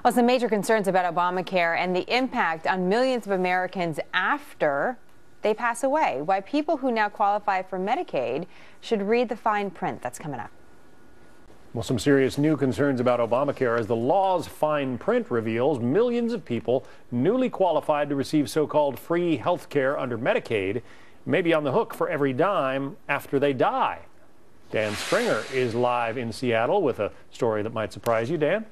Well, some major concerns about Obamacare and the impact on millions of Americans after they pass away. Why people who now qualify for Medicaid should read the fine print. That's coming up. Well, some serious new concerns about Obamacare as the law's fine print reveals millions of people newly qualified to receive so-called free health care under Medicaid may be on the hook for every dime after they die. Dan Springer is live in Seattle with a story that might surprise you. Dan?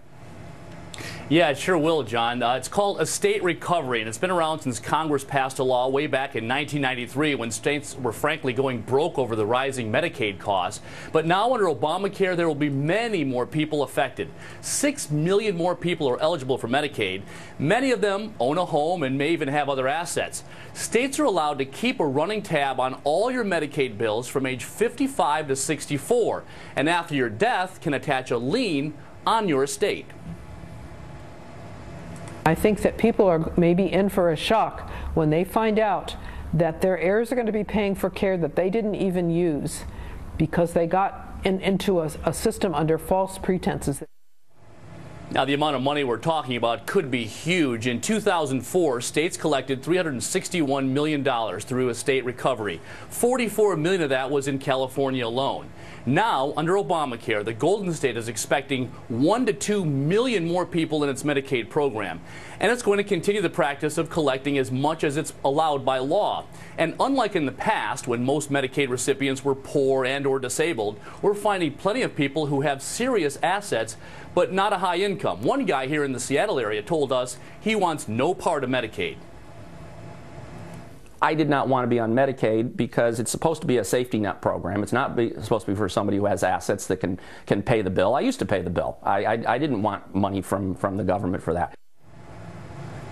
Yeah, it sure will, John. It's called estate recovery, and it's been around since Congress passed a law way back in 1993 when states were frankly going broke over the rising Medicaid costs. But now under Obamacare, there will be many more people affected. 6 million more people are eligible for Medicaid. Many of them own a home and may even have other assets. States are allowed to keep a running tab on all your Medicaid bills from age 55 to 64, and after your death can attach a lien on your estate. I think that people are maybe in for a shock when they find out that their heirs are going to be paying for care that they didn't even use because they got into a system under false pretenses. Now, the amount of money we're talking about could be huge. In 2004, states collected $361 million through estate recovery. $44 million of that was in California alone. Now, under Obamacare, the Golden State is expecting 1 to 2 million more people in its Medicaid program. And it's going to continue the practice of collecting as much as it's allowed by law. And unlike in the past, when most Medicaid recipients were poor and or disabled, we're finding plenty of people who have serious assets but not a high income. One guy here in the Seattle area told us he wants no part of Medicaid. I did not want to be on Medicaid because it's supposed to be a safety net program. It's not supposed to be for somebody who has assets that can pay the bill. I used to pay the bill. I didn't want money from the government for that.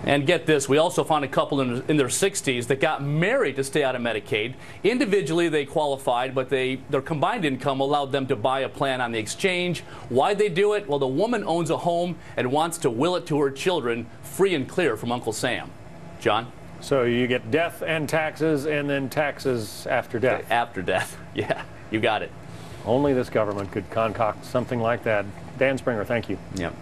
And get this, we also found a couple in their 60s that got married to stay out of Medicaid. Individually, they qualified, but their combined income allowed them to buy a plan on the exchange. Why'd they do it? Well, the woman owns a home and wants to will it to her children free and clear from Uncle Sam. John? So you get death and taxes, and then taxes after death. After death, yeah, you got it. Only this government could concoct something like that. Dan Springer, thank you. Yep.